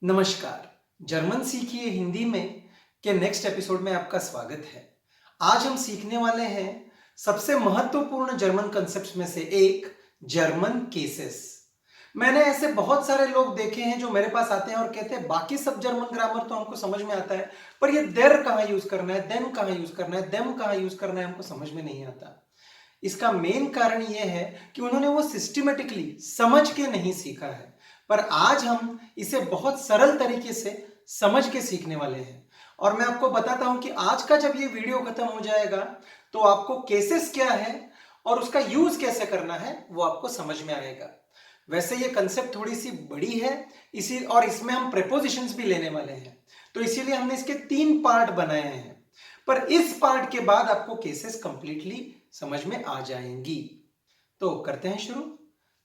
नमस्कार। जर्मन सीखिए हिंदी में के नेक्स्ट एपिसोड में आपका स्वागत है। आज हम सीखने वाले हैं सबसे महत्वपूर्ण जर्मन कंसेप्ट्स में से एक, जर्मन केसेस। मैंने ऐसे बहुत सारे लोग देखे हैं जो मेरे पास आते हैं और कहते हैं बाकी सब जर्मन ग्रामर तो हमको समझ में आता है, पर ये देर कहाँ यूज करना है, देम कहाँ यूज करना है, देम कहाँ यूज करना है, हमको समझ में नहीं आता। इसका मेन कारण यह है कि उन्होंने वो सिस्टमेटिकली समझ के नहीं सीखा है। पर आज हम इसे बहुत सरल तरीके से समझ के सीखने वाले हैं। और मैं आपको बताता हूं कि आज का जब ये वीडियो खत्म हो जाएगा तो आपको केसेस क्या है और उसका यूज कैसे करना है वो आपको समझ में आएगा। वैसे ये कंसेप्ट थोड़ी सी बड़ी है इसी और इसमें हम प्रेपोजिशंस भी लेने वाले हैं, तो इसीलिए हमने इसके 3 पार्ट बनाए हैं। पर इस पार्ट के बाद आपको केसेस कंप्लीटली समझ में आ जाएंगी। तो करते हैं शुरू।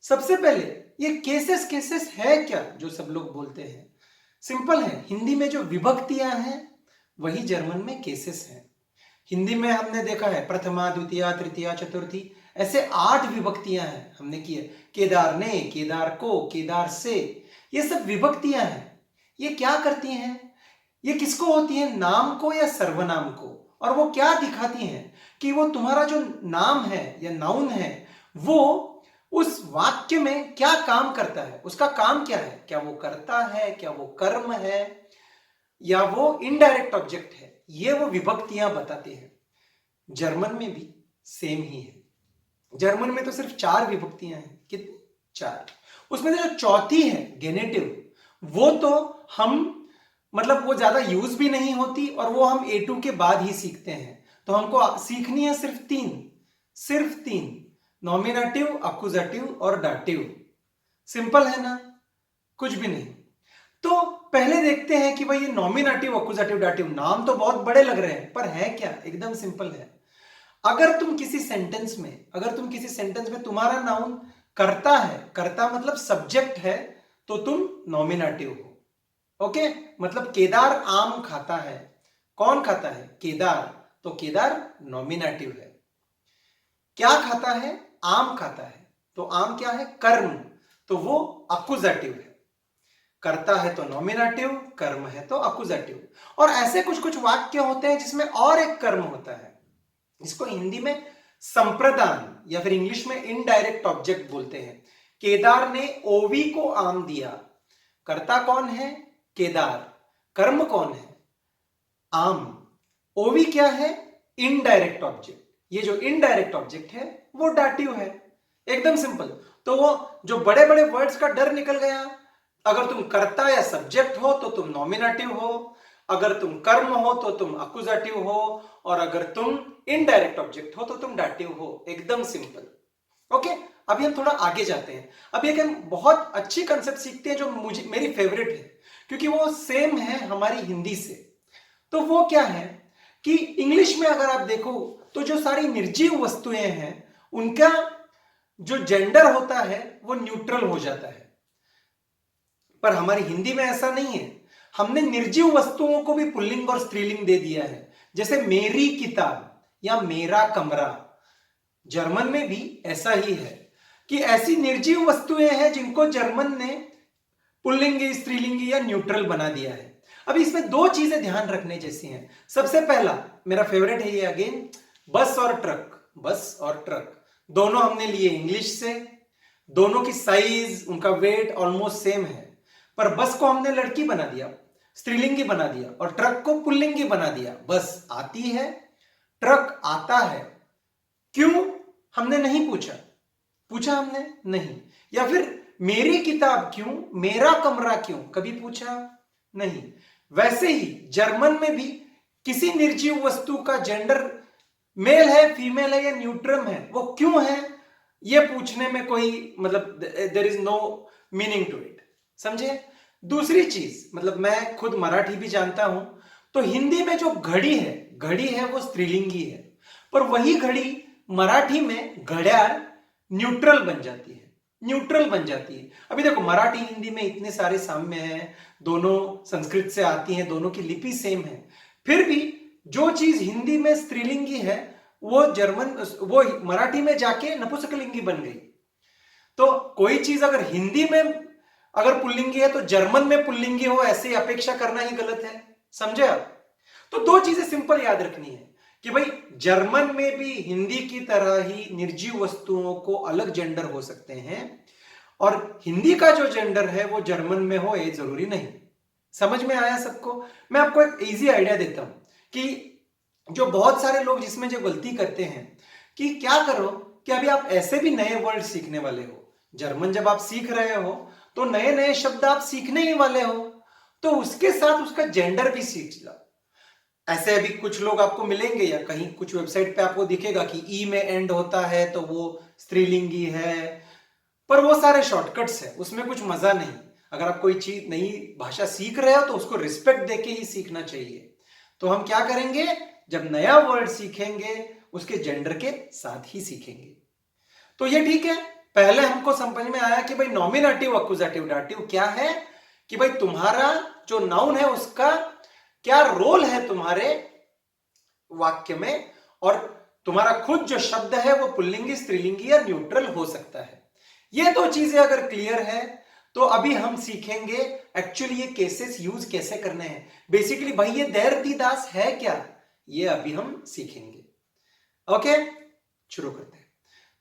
सबसे पहले ये केसेस केसेस है क्या जो सब लोग बोलते हैं? सिंपल है, हिंदी में जो विभक्तियां हैं वही जर्मन में केसेस हैं। हिंदी में हमने देखा है प्रथमा, द्वितीया, तृतीया, चतुर्थी, ऐसे 8 विभक्तियां हैं हमने की है। केदार ने, केदार को, केदार से, ये सब विभक्तियां हैं। ये क्या करती हैं? ये किसको होती है, नाम को या सर्वनाम को? और वो क्या दिखाती हैं कि वो तुम्हारा जो नाम है या नाउन है वो उस वाक्य में क्या काम करता है, उसका काम क्या है, क्या वो करता है, क्या वो कर्म है या वो इनडायरेक्ट ऑब्जेक्ट है, ये वो विभक्तियां बताती हैं। जर्मन में भी सेम ही है। जर्मन में तो सिर्फ 4 विभक्तियां हैं। कितनी? 4। उसमें से जो चौथी है गेनेटिव, वो तो हम मतलब वो ज्यादा यूज भी नहीं होती और वो हम A2 के बाद ही सीखते हैं। तो हमको सीखनी है सिर्फ तीन, नॉमिनेटिव, अक्यूजेटिव और डाटिव। सिंपल है ना, कुछ भी नहीं। तो पहले देखते हैं कि भाई ये नॉमिनेटिव, अक्यूजेटिव, डाटिव, नाम तो बहुत बड़े लग रहे हैं पर है क्या? एकदम सिंपल है। अगर तुम किसी सेंटेंस में तुम्हारा नाउन करता है, करता मतलब सब्जेक्ट है, तो तुम नॉमिनेटिव हो। ओके, मतलब केदार आम खाता है। कौन खाता है? केदार। तो केदार नॉमिनेटिव है। क्या खाता है? आम खाता है। तो आम क्या है? कर्म। तो वो अक्यूजेटिव है। करता है तो नॉमिनेटिव, कर्म है तो अक्यूजेटिव। और ऐसे कुछ कुछ वाक्य होते हैं जिसमें और एक कर्म होता है, इसको हिंदी में संप्रदान या फिर इंग्लिश में इनडायरेक्ट ऑब्जेक्ट बोलते हैं। केदार ने ओवी को आम दिया। कर्ता कौन है? केदार। कर्म कौन है? आम। ओवी क्या है? Indirect object. ये जो इनडायरेक्ट ऑब्जेक्ट है वो डाटिव है। एकदम सिंपल। तो वो जो बड़े बड़े वर्ड्स का डर निकल गया। अगर तुम कर्ता या सब्जेक्ट हो तो तुम नॉमिनेटिव हो, अगर तुम कर्म हो तो तुम अक्यूजेटिव हो, और अगर तुम इनडायरेक्ट ऑब्जेक्ट हो तो तुम डाटिव हो। एकदम सिंपल। ओके, अभी हम थोड़ा आगे जाते हैं। अभी एक हम बहुत अच्छी कंसेप्ट सीखते हैं जो मुझे मेरी फेवरेट है क्योंकि वो सेम है हमारी हिंदी से। तो वो क्या है कि इंग्लिश में अगर आप देखो तो जो सारी निर्जीव वस्तुएं हैं उनका जो जेंडर होता है वो न्यूट्रल हो जाता है। पर हमारी हिंदी में ऐसा नहीं है। हमने निर्जीव वस्तुओं को भी पुल्लिंग और स्त्रीलिंग दे दिया है। जैसे मेरी किताब या मेरा कमरा। जर्मन में भी ऐसा ही है कि ऐसी निर्जीव वस्तुएं हैं जिनको जर्मन ने पुल्लिंग, स्त्रीलिंग या न्यूट्रल बना दिया है। अब इसमें 2 चीजें ध्यान रखने जैसी हैं। सबसे पहला मेरा फेवरेट है ये अगेन, बस और ट्रक। बस और ट्रक दोनों हमने लिए इंग्लिश से। दोनों की साइज, उनका वेट ऑलमोस्ट सेम है, पर बस को हमने लड़की बना दिया, स्त्रीलिंगी बना दिया, और ट्रक को पुल्लिंगी बना दिया। बस आती है, ट्रक आता है। क्यों? हमने नहीं पूछा। पूछा हमने? नहीं। या फिर मेरी किताब क्यों, मेरा कमरा क्यों, कभी पूछा? नहीं। वैसे ही जर्मन में भी किसी निर्जीव वस्तु का जेंडर मेल है, फीमेल है या न्यूट्रम है, वो क्यों है ये पूछने में कोई मतलब there is no meaning to it. समझे? दूसरी चीज, मतलब मैं खुद मराठी भी जानता हूं, तो हिंदी में जो घड़ी है वो स्त्रीलिंगी है, पर वही घड़ी मराठी में घड़ियाल न्यूट्रल बन जाती है। न्यूट्रल बन जाती है। अभी देखो, मराठी हिंदी में इतने सारे साम्य हैं, दोनों संस्कृत से आती हैं, दोनों की लिपि सेम है, फिर भी जो चीज हिंदी में स्त्रीलिंगी है वो मराठी में जाके नपुंसकलिंगी बन गई। तो कोई चीज अगर हिंदी में अगर पुल्लिंगी है तो जर्मन में पुल्लिंगी हो ऐसे अपेक्षा करना ही गलत है। समझे आप? तो दो चीजें सिंपल याद रखनी है कि भाई जर्मन में भी हिंदी की तरह ही निर्जीव वस्तुओं को अलग जेंडर हो सकते हैं और हिंदी का जो जेंडर है वो जर्मन में हो ये जरूरी नहीं। समझ में आया सबको? मैं आपको एक इजी आइडिया देता हूं कि जो बहुत सारे लोग जिसमें जो गलती करते हैं कि क्या करो कि अभी आप ऐसे भी नए वर्ड सीखने वाले हो। जर्मन जब आप सीख रहे हो तो नए नए शब्द आप सीखने ही वाले हो, तो उसके साथ उसका जेंडर भी सीख लो। ऐसे अभी कुछ लोग आपको मिलेंगे या कहीं कुछ वेबसाइट पे आपको दिखेगा कि ई में एंड होता है तो वो स्त्रीलिंगी है, पर वो सारे शॉर्टकट्स है, उसमें कुछ मजा नहीं। अगर आप कोई चीज नई भाषा सीख रहे हो तो उसको रिस्पेक्ट देके ही सीखना चाहिए। तो हम क्या करेंगे, जब नया वर्ड सीखेंगे उसके जेंडर के साथ ही सीखेंगे। तो ये ठीक है, पहले हमको समझ में आया कि भाई नॉमिनेटिव अक्यूजेटिव डाटिव क्या है, कि भाई तुम्हारा जो नाउन है उसका क्या रोल है तुम्हारे वाक्य में, और तुम्हारा खुद जो शब्द है वो पुल्लिंगी स्त्रीलिंगी या न्यूट्रल हो सकता है। ये दो चीजें अगर क्लियर है तो अभी हम सीखेंगे एक्चुअली ये केसेस यूज कैसे करने हैं। बेसिकली भाई ये देर दी दास है क्या, ये अभी हम सीखेंगे। ओके, शुरू करते हैं।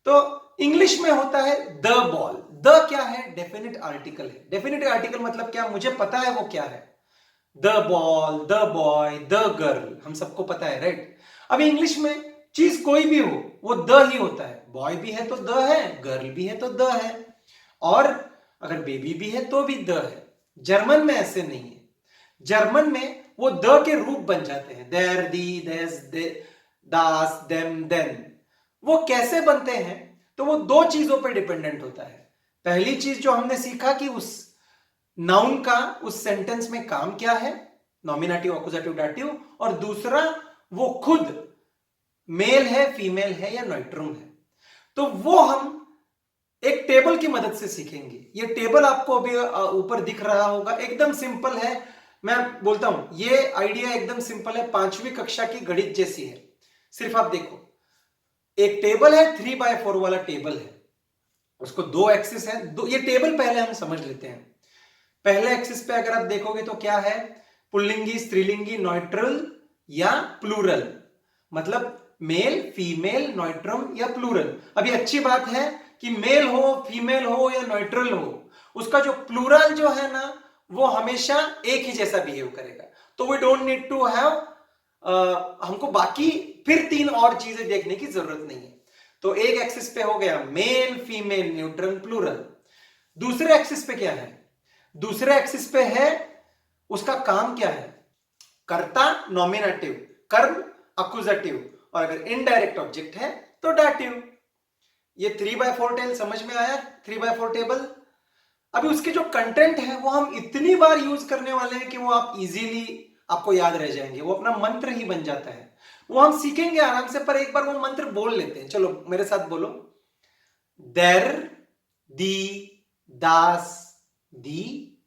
तो इंग्लिश में होता है द बॉल। द क्या है? डेफिनेट आर्टिकल है। डेफिनेट आर्टिकल मतलब क्या, मुझे पता है वो क्या है। The ball, the boy, the girl, हम सबको पता है, राइट? अभी इंग्लिश में चीज कोई भी हो वो द ही होता है। बॉय भी है तो द है, गर्ल भी है तो द है, और अगर बेबी भी है तो भी द है। जर्मन में ऐसे नहीं है। जर्मन में वो द के रूप बन जाते हैं, देर, दी, देस, दे, दास, देम, देन। वो कैसे बनते हैं तो वो दो चीजों पर डिपेंडेंट होता है। पहली चीज जो हमने सीखा कि उस नाउन का उस सेंटेंस में काम क्या है, नॉमिनेटिव अक्यूजेटिव डाटिव, और दूसरा वो खुद मेल है, फीमेल है या न्यूट्रम है। तो वो हम एक टेबल की मदद से सीखेंगे। ये टेबल आपको अभी ऊपर दिख रहा होगा, एकदम सिंपल है। मैं बोलता हूं ये आइडिया एकदम सिंपल है, 5वीं कक्षा की गणित जैसी है। सिर्फ आप देखो, एक टेबल है, 3x4 वाला टेबल है, उसको दो एक्सिस है। ये टेबल पहले हम समझ लेते हैं। पहले एक्सिस पे अगर आप देखोगे तो क्या है, पुल्लिंगी स्त्रीलिंगी न्यूट्रल या प्लूरल, मतलब मेल, फीमेल, न्यूट्रम या प्लूरल। अभी अच्छी बात है कि मेल हो, फीमेल हो या न्यूट्रल हो, उसका जो प्लूरल जो है ना वो हमेशा एक ही जैसा बिहेव करेगा। तो we don't need to have, हमको बाकी फिर 3 और चीजें देखने की जरूरत नहीं है। तो एक एक्सिस पे हो गया मेल, फीमेल, न्यूट्रल, प्लूरल। दूसरे एक्सिस पे क्या है? दूसरे एक्सिस पे है उसका काम क्या है, कर्ता नॉमिनेटिव, कर्म अक्यूजेटिव, और अगर इनडायरेक्ट ऑब्जेक्ट है तो डाटिव। ये 3x4 टेल समझ में आया? 3x4 table. अभी उसके जो कंटेंट है वो हम इतनी बार यूज करने वाले हैं कि वो आप इजीली आपको याद रह जाएंगे, वो अपना मंत्र ही बन जाता है। वो हम सीखेंगे आराम से, पर एक बार वो मंत्र बोल लेते हैं। चलो मेरे साथ बोलो, देर, दी, दास, दी,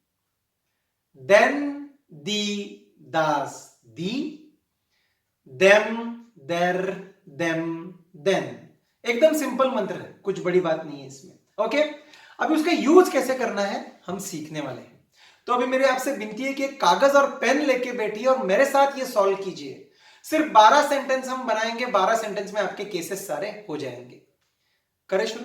देन, दी, दास, दी, देम, देर, देम, देन। एकदम सिंपल मंत्र है, कुछ बड़ी बात नहीं है इसमें। ओके, अभी उसका यूज कैसे करना है हम सीखने वाले हैं। तो अभी मेरी आपसे विनती है कि कागज और पेन लेके बैठिए और मेरे साथ ये सॉल्व कीजिए। सिर्फ 12 सेंटेंस हम बनाएंगे, 12 सेंटेंस में आपके केसेस सारे हो जाएंगे। करें शुरू?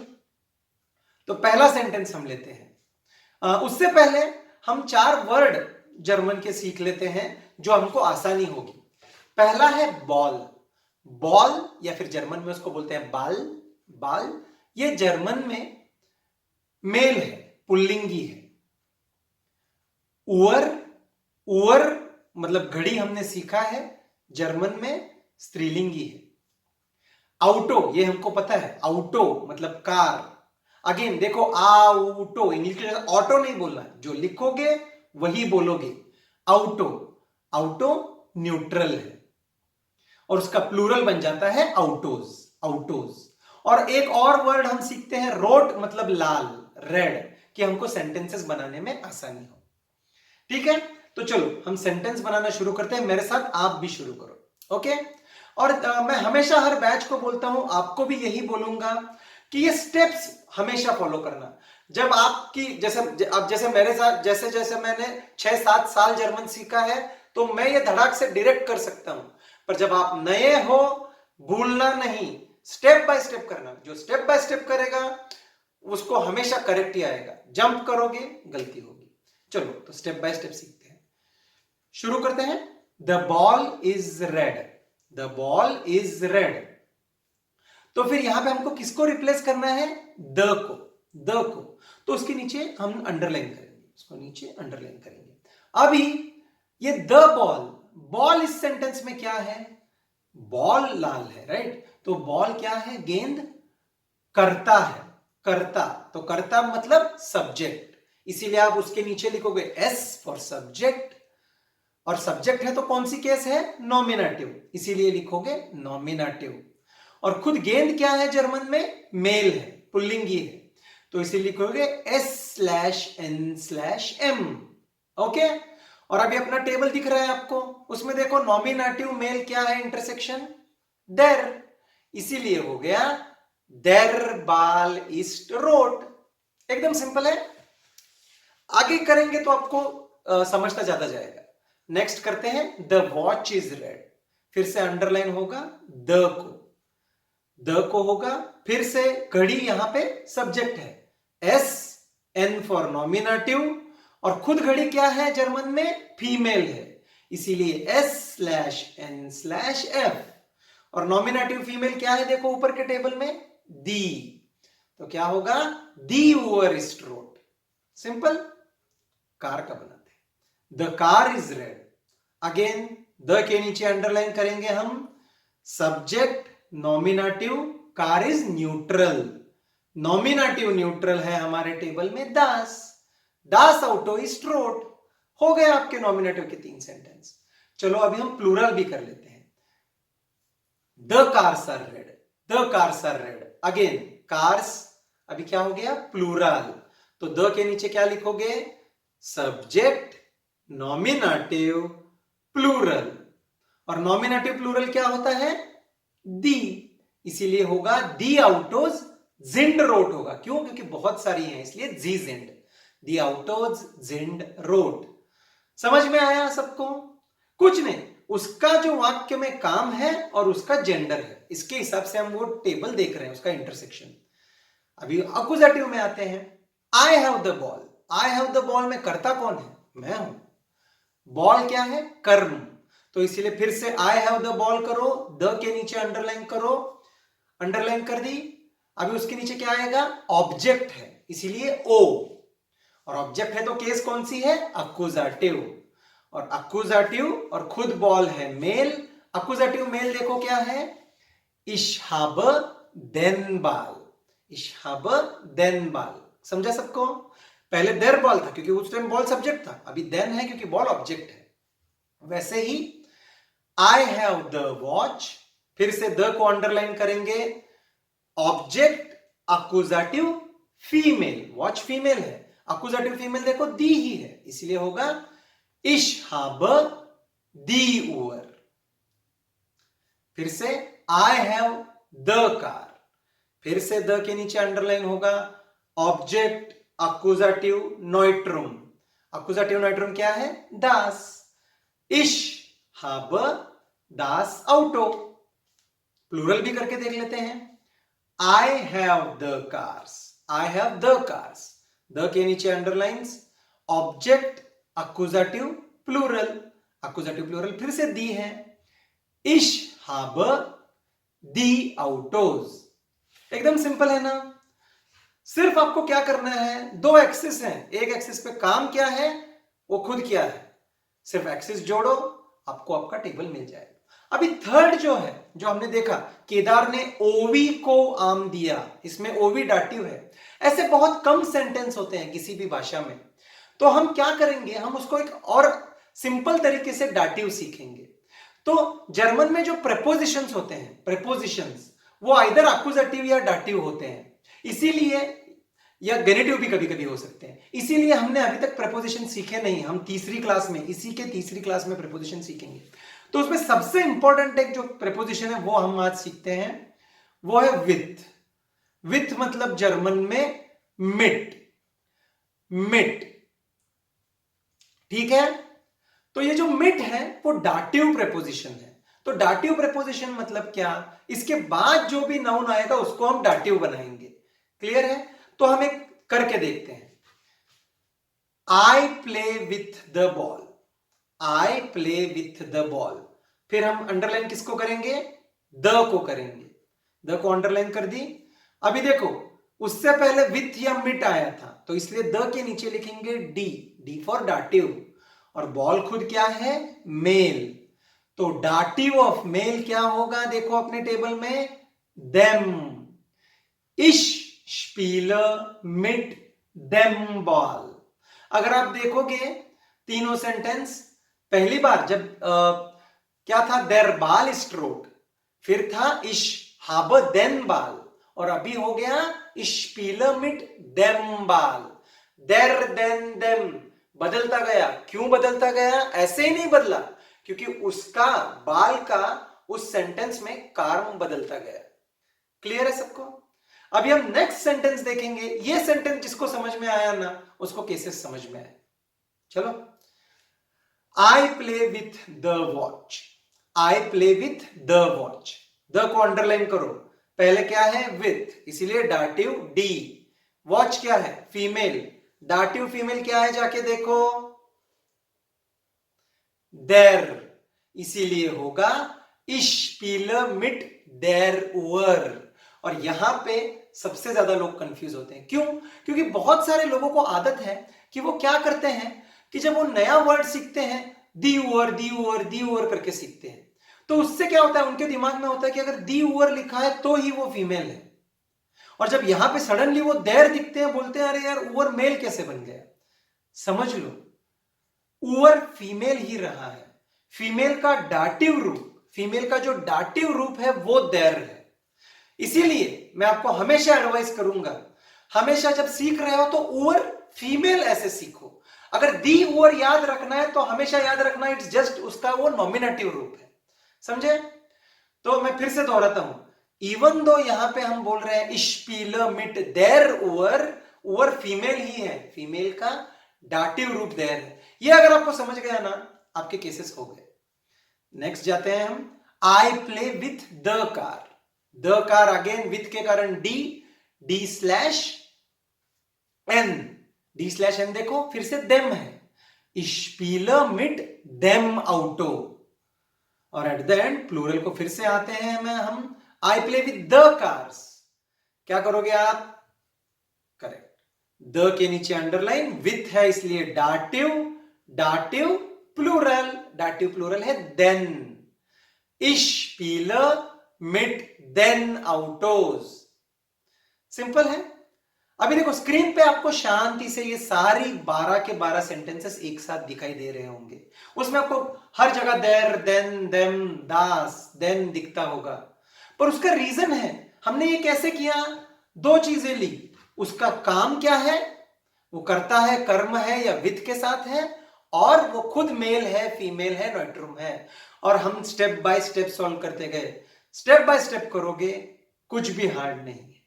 तो पहला सेंटेंस हम लेते हैं। उससे पहले हम 4 वर्ड जर्मन के सीख लेते हैं जो हमको आसानी होगी। पहला है बॉल। बॉल या फिर जर्मन में उसको बोलते हैं बाल। बाल ये जर्मन में मेल है, पुल्लिंगी है। उअर, उअर मतलब घड़ी हमने सीखा है, जर्मन में स्त्रीलिंगी है। आउटो ये हमको पता है, आउटो मतलब कार। अगेन देखो, आउटो इंग्लिश के जैसे ऑटो नहीं बोलना, जो लिखोगे वही बोलोगे। आउटो, आउटो न्यूट्रल है और उसका प्लूरल बन जाता है आउटोज, आउटोज। और एक और वर्ड हम सीखते हैं रोड मतलब लाल, रेड, कि हमको सेंटेंसेस बनाने में आसानी हो। ठीक है, तो चलो हम सेंटेंस बनाना शुरू करते हैं। मेरे साथ आप भी शुरू करो। ओके, और मैं हमेशा हर बैच को बोलता हूं, आपको भी यही बोलूंगा कि ये स्टेप्स हमेशा फॉलो करना। जब आपकी जैसे अब जैसे मेरे साथ जैसे जैसे मैंने 6-7 साल जर्मन सीखा है तो मैं ये धड़ाक से डायरेक्ट कर सकता हूं, पर जब आप नए हो भूलना नहीं, स्टेप बाय स्टेप करना। जो स्टेप बाय स्टेप करेगा उसको हमेशा करेक्ट ही आएगा, जंप करोगे गलती होगी। चलो तो स्टेप बाय स्टेप सीखते हैं, शुरू करते हैं। The ball is red, the ball is red. तो फिर यहां पे हमको किसको रिप्लेस करना है? द को, द को। तो उसके नीचे हम अंडरलाइन करेंगे, उसको नीचे अंडरलाइन करेंगे। अभी ये द बॉल, बॉल इस सेंटेंस में क्या है? बॉल लाल है, राइट? तो बॉल क्या है? गेंद करता है, करता। तो करता मतलब सब्जेक्ट, इसीलिए आप उसके नीचे लिखोगे एस फॉर सब्जेक्ट। और सब्जेक्ट है तो कौन सी केस है? नॉमिनेटिव, इसीलिए लिखोगे नॉमिनेटिव। और खुद गेंद क्या है जर्मन में? मेल है, पुल्लिंगी है, तो इसे लिखोगे S/N/M। ओके। और अभी अपना टेबल दिख रहा है आपको, उसमें देखो नॉमिनेटिव मेल क्या है? इंटरसेक्शन देर, इसीलिए हो गया देर बाल इस्ट रोड। एकदम सिंपल है, आगे करेंगे तो आपको समझता ज्यादा जाएगा। नेक्स्ट करते हैं द वॉच इज रेड, फिर से अंडरलाइन होगा द को, द को होगा, फिर से घड़ी यहां पे सब्जेक्ट है, S/N फॉर नॉमिनेटिव। और खुद घड़ी क्या है जर्मन में? फीमेल है, इसीलिए S/N/F। और नॉमिनेटिव फीमेल क्या है? देखो ऊपर के टेबल में दी, तो क्या होगा? दी ओवर इस्ट रोड। सिंपल, कार का बनाते हैं, the car is red. Again the के नीचे अंडरलाइन करेंगे हम, subject nominative, car is neutral. Nominative neutral है हमारे टेबल में दास, दास ऑटो इस्ट रोड। हो गए आपके नॉमिनेटिव के 3 सेंटेंस। चलो अभी हम प्लूरल भी कर लेते हैं। The cars are red, the cars are red. Again cars अभी क्या हो गया? प्लूरल। तो द के नीचे क्या लिखोगे? Subject nominative plural. और नॉमिनेटिव प्लूरल क्या होता है? दी, इसीलिए होगा दी आउटोज जिंड रोड होगा। क्यों? क्योंकि बहुत सारी हैं, इसलिए जी जिंड, दी आउटोज जिंड रोड। समझ में आया सबको? कुछ नहीं, उसका जो वाक्य में काम है और उसका जेंडर है, इसके हिसाब से हम वो टेबल देख रहे हैं, उसका इंटरसेक्शन। अभी अक्यूजेटिव में आते हैं। I have the ball, I have the ball में करता कौन है? मैं हूं। बॉल क्या है? कर्म, तो इसीलिए फिर से आई हैव द बॉल करो, द के नीचे अंडरलाइन करो, अंडरलाइन कर दी। अभी उसके नीचे क्या आएगा? ऑब्जेक्ट है, इसीलिए ओ। और ऑब्जेक्ट है तो केस कौन सी है? अक्यूजेटिव। और अक्यूजेटिव और खुद बॉल है मेल। अक्यूजेटिव मेल देखो क्या है? Ich habe den Ball, ich habe den Ball। समझा सबको? पहले देर बॉल था क्योंकि उस टाइम बॉल सब्जेक्ट था, अभी देन है क्योंकि बॉल ऑब्जेक्ट है। वैसे ही आई हैव द वॉच, फिर से द को अंडरलाइन करेंगे, object accusative female, watch female है, अक्यूजेटिव फीमेल देखो दी ही है, इसलिए होगा ich habe die Uhr। फिर से आई हैव द कार, फिर से द के नीचे अंडरलाइन होगा, ऑब्जेक्ट अक्यूजेटिव नोइट्रुम, अक्यूजेटिव नोइट्रुम क्या है? दास। Ich habe das Auto। Plural भी करके देख लेते हैं। I have the cars, I have the cars। The के नीचे underlines, object accusative plural, accusative plural फिर से दी है। Ich habe die Autos। एकदम सिंपल है ना? सिर्फ आपको क्या करना है? 2 एक्सिस हैं, एक एक्सिस पे काम क्या है वो खुद क्या है, सिर्फ एक्सिस जोड़ो, आपको आपका टेबल मिल जाएगा। अभी थर्ड जो है, जो हमने देखा, केदार ने ओवी को आम दिया, इसमें ओवी डाटिव है। ऐसे बहुत कम सेंटेंस होते हैं किसी भी भाषा में, तो हम क्या करेंगे? हम उसको एक और सिंपल तरीके से डाटिव सीखेंगे। तो जर्मन में जो प्रेपोजिशंस होते हैं, प्रेपोजिशंस, वो आइदर अक्यूजेटिव या डाटिव होते हैं, इसीलिए, या गेनेटिव भी कभी कभी हो सकते हैं, इसीलिए हमने अभी तक प्रेपोजिशन सीखे नहीं। हम तीसरी क्लास में, इसी के तीसरी क्लास में प्रेपोजिशन सीखेंगे। तो उसमें सबसे इंपॉर्टेंट एक जो प्रेपोजिशन है वो हम आज सीखते हैं, वो है विथ। विथ मतलब जर्मन में मिट, मिट। ठीक है, तो ये जो मिट है वो डाटिव प्रेपोजिशन है। तो डाटिव प्रेपोजिशन मतलब क्या, इसके बाद जो भी नाउन आएगा उसको हम डाटिव बनाएंगे। क्लियर है, तो हम एक करके देखते हैं। आई play with the ball, I play with the ball. फिर हम अंडरलाइन किसको करेंगे, द को करेंगे, द को अंडरलाइन कर दी। अभी देखो उससे पहले विथ या मिट आया था, तो इसलिए द के नीचे लिखेंगे डी, डी फॉर डाटिव, और बॉल खुद क्या है, मेल। तो डाटिव ऑफ मेल क्या होगा, देखो अपने टेबल में, देम। इश स्पीलर मिट देम बॉल। अगर आप देखोगे तीनों सेंटेंस, पहली बार जब क्या था, देर बाल स्ट्रोक, फिर था इश हाबर देन बाल, और अभी हो गया स्पीलर मिट देम बाल। देर देन देम बदलता गया। क्यों बदलता गया, ऐसे ही नहीं बदला, क्योंकि उसका बाल का उस सेंटेंस में कार्म बदलता गया। क्लियर है सबको। अभी हम नेक्स्ट सेंटेंस देखेंगे। ये सेंटेंस जिसको समझ में आया ना, उसको केसेस समझ में आए। चलो, आई play with the watch, I play with the watch. The को अंडरलाइन करो, पहले क्या है, विथ, इसीलिए डाटिव डी। वॉच क्या है, फीमेल, डाटिव फीमेल क्या है, जाके देखो, देर, इसीलिए होगा स्पीलर मिट देर वर। और यहां पे सबसे ज्यादा लोग कंफ्यूज होते हैं। क्यों, क्योंकि बहुत सारे लोगों को आदत है कि वो क्या करते हैं कि जब वो नया वर्ड सीखते हैं, दी ओवर दी ओवर दी ओवर करके सीखते हैं, तो उससे क्या होता है, उनके दिमाग में होता है कि अगर दी ओवर लिखा है तो ही वो फीमेल है। और जब यहां पे सडनली वो देर दिखते हैं, बोलते हैं अरे यार ओवर मेल कैसे बन गया। समझ लो, ओवर फीमेल ही रहा है। फीमेल का डाटिव रूप, फीमेल का जो डाटिव रूप है वो देर है। इसीलिए मैं आपको हमेशा एडवाइस करूंगा, हमेशा जब सीख रहे हो तो ओवर फीमेल ऐसे सीखो। अगर दी ओवर याद रखना है तो हमेशा याद रखना इट्स जस्ट उसका वो नॉमिनेटिव रूप है। समझे। तो मैं फिर से दोहराता हूं, इवन दो यहां पे हम बोल रहे हैं स्पीलर मिट देर ओवर, ओवर फीमेल ही है, फीमेल का डाटिव रूप देर है। ये अगर आपको समझ गया ना, आपके केसेस हो गए। नेक्स्ट जाते हैं हम, I play with the car. The car again with के कारण D, D slash N, D slash N देखो फिर से देम है, स्पीलर मिट देम आउटो। और एट द एंड प्लूरल को फिर से आते हैं हम, I play with the cars. क्या करोगे आप, करेक्ट, द के नीचे अंडरलाइन, विथ है इसलिए dative, dative plural, dative plural है देन, स्पीलर मिट देन आउटोज। सिंपल है। अभी देखो स्क्रीन पे आपको शांति से ये सारी 12 के 12 सेंटेंसेस एक साथ दिखाई दे रहे होंगे। उसमें आपको हर जगह देर, देन, देम, दास, देन दिखता होगा, पर उसका रीजन है। हमने ये कैसे किया, दो चीजें ली, उसका काम क्या है, वो करता है, कर्म है या विथ के साथ है, और वो खुद मेल है, फीमेल है, नॉइट्रुम है, और हम स्टेप बाय स्टेप सॉल्व करते गए। स्टेप बाय स्टेप करोगे, कुछ भी हार्ड नहीं है।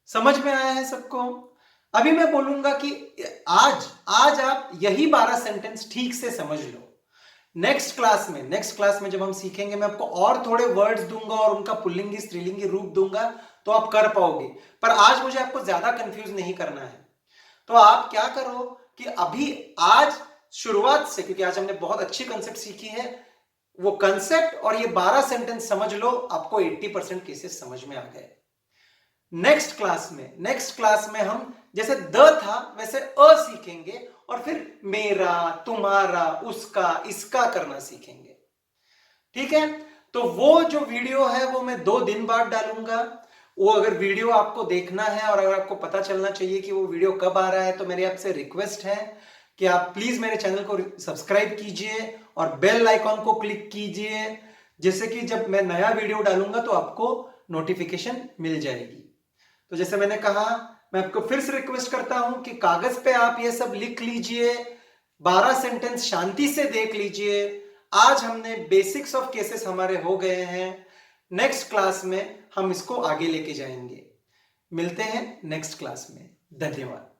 समझ में आया है सबको। अभी मैं बोलूंगा कि आज आप यही 12 सेंटेंस ठीक से समझ लो। नेक्स्ट क्लास में जब हम सीखेंगे, मैं आपको और थोड़े वर्ड्स दूंगा और उनका पुल्लिंगी स्त्रीलिंगी रूप दूंगा, तो आप कर पाओगे। पर आज मुझे आपको ज्यादा कंफ्यूज नहीं करना है। तो आप क्या करो कि अभी आज शुरुआत से, क्योंकि आज हमने बहुत अच्छी कंसेप्ट सीखी है, वो कंसेप्ट और ये 12 सेंटेंस समझ लो, आपको 80% केसेस समझ में आ गए। नेक्स्ट क्लास में हम जैसे द था वैसे अ सीखेंगे, और फिर मेरा, तुम्हारा, उसका, इसका करना सीखेंगे। ठीक है, तो वो जो वीडियो है वो मैं 2 दिन बाद डालूंगा। वो अगर वीडियो आपको देखना है और अगर आपको पता चलना चाहिए कि वो वीडियो कब आ रहा है, तो मेरी आपसे रिक्वेस्ट है कि आप प्लीज मेरे चैनल को सब्सक्राइब कीजिए और बेल आइकॉन को क्लिक कीजिए, जिससे कि जब मैं नया वीडियो डालूंगा तो आपको नोटिफिकेशन मिल जाएगी। तो जैसे मैंने कहा, मैं आपको फिर से रिक्वेस्ट करता हूं कि कागज पे आप ये सब लिख लीजिए, 12 सेंटेंस शांति से देख लीजिए। आज हमने बेसिक्स ऑफ केसेस हमारे हो गए हैं। नेक्स्ट क्लास में हम इसको आगे लेके जाएंगे। मिलते हैं नेक्स्ट क्लास में। धन्यवाद।